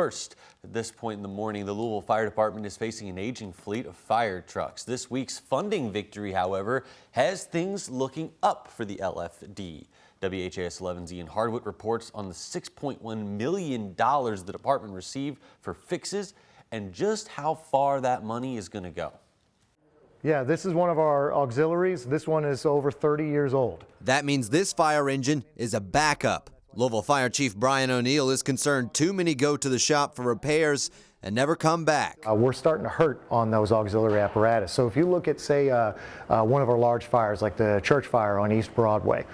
First, at this point in the morning, the Louisville Fire Department is facing an aging fleet of fire trucks. This week's funding victory, however, has things looking up for the LFD. WHAS11's Ian Hardwick reports on the $6.1 million the department received for fixes and just how far that money is going to go. Yeah, this is one of our auxiliaries. This one is over 30 years old. That means this fire engine is a backup. Louisville Fire Chief Brian O'Neill is concerned too many go to the shop for repairs and never come back. We're starting to hurt on those auxiliary apparatus. So if you look at, say, one of our large fires, like the church fire on East Broadway,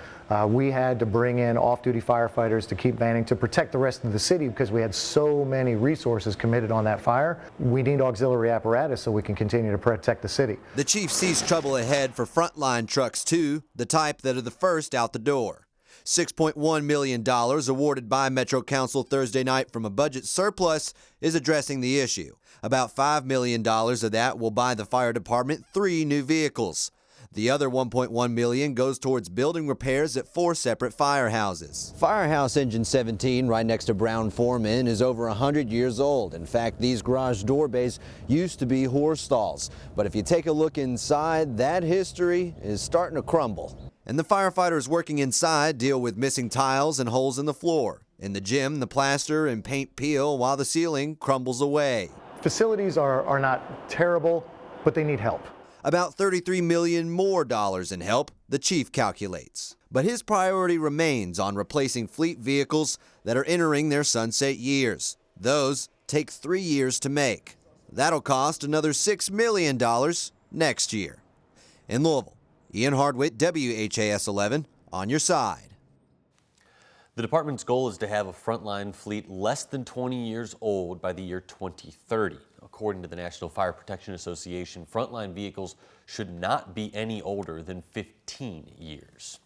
we had to bring in off-duty firefighters to keep manning to protect the rest of the city because we had so many resources committed on that fire. We need auxiliary apparatus so we can continue to protect the city. The chief sees trouble ahead for frontline trucks too, the type that are the first out the door. $6.1 million awarded by Metro Council Thursday night from a budget surplus is addressing the issue. About $5 million of that will buy the fire department 3 new vehicles. The other $1.1 million goes towards building repairs at 4 separate firehouses. Firehouse Engine 17, right next to Brown Foreman, is over 100 years old. In fact, these garage door bays used to be horse stalls. But if you take a look inside, that history is starting to crumble. And the firefighters working inside deal with missing tiles and holes in the floor. In the gym, the plaster and paint peel while the ceiling crumbles away. Facilities are not terrible, but they need help. About $33 million more in help, the chief calculates. But his priority remains on replacing fleet vehicles that are entering their sunset years. Those take 3 years to make. That'll cost another $6 million next year. In Louisville, Ian Hardwick, WHAS11, on your side. The department's goal is to have a frontline fleet less than 20 years old by the year 2030. According to the National Fire Protection Association, frontline vehicles should not be any older than 15 years.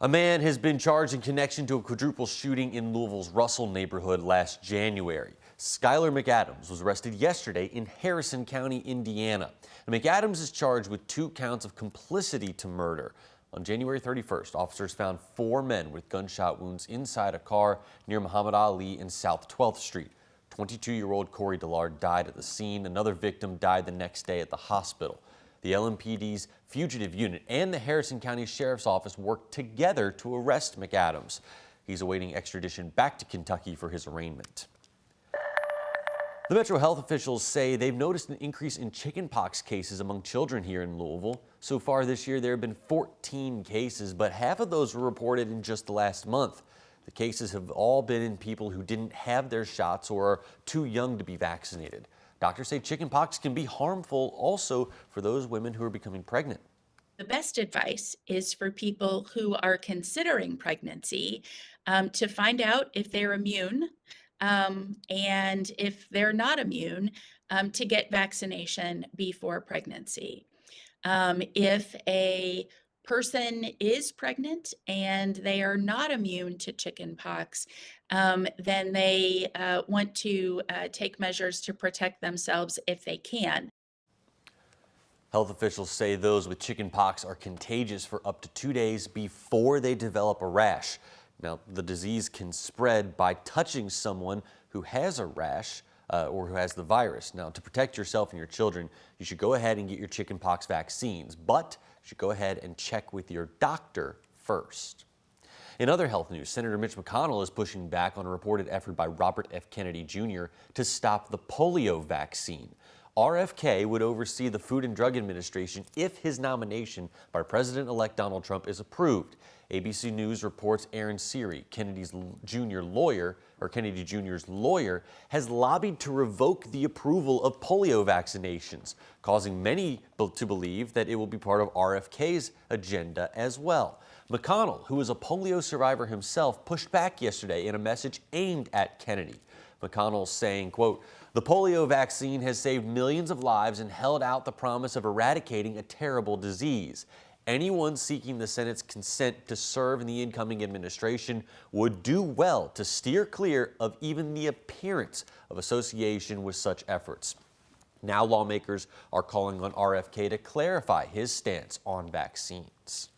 A man has been charged in connection to a quadruple shooting in Louisville's Russell neighborhood last January. Skylar McAdams was arrested yesterday in Harrison County, Indiana. McAdams is charged with 2 counts of complicity to murder. On January 31st, officers found 4 men with gunshot wounds inside a car near Muhammad Ali and South 12th Street. 22-year-old Corey Dillard died at the scene. Another victim died the next day at the hospital. The LMPD's fugitive unit and the Harrison County Sheriff's Office worked together to arrest McAdams. He's awaiting extradition back to Kentucky for his arraignment. The Metro health officials say they've noticed an increase in chickenpox cases among children here in Louisville. So far this year, there have been 14 cases, but half of those were reported in just the last month. The cases have all been in people who didn't have their shots or are too young to be vaccinated. Doctors say chickenpox can be harmful also for those women who are becoming pregnant. The best advice is for people who are considering pregnancy to find out if they're immune. And if they're not immune, to get vaccination before pregnancy. If a person is pregnant and they are not immune to chickenpox, then they want to take measures to protect themselves if they can. Health officials say those with chickenpox are contagious for up to 2 days before they develop a rash. Now, the disease can spread by touching someone who has a rash or who has the virus. Now, to protect yourself and your children, you should go ahead and get your chickenpox vaccines, but you should go ahead and check with your doctor first. In other health news, Senator Mitch McConnell is pushing back on a reported effort by Robert F. Kennedy Jr. to stop the polio vaccine. RFK would oversee the Food and Drug Administration if his nomination by President-elect Donald Trump is approved. ABC News reports Aaron Siri, Kennedy Jr.'s lawyer, has lobbied to revoke the approval of polio vaccinations, causing many to believe that it will be part of RFK's agenda as well. McConnell, who is a polio survivor himself, pushed back yesterday in a message aimed at Kennedy. McConnell saying, quote, "The polio vaccine has saved millions of lives and held out the promise of eradicating a terrible disease. Anyone seeking the Senate's consent to serve in the incoming administration would do well to steer clear of even the appearance of association with such efforts." Now lawmakers are calling on RFK to clarify his stance on vaccines.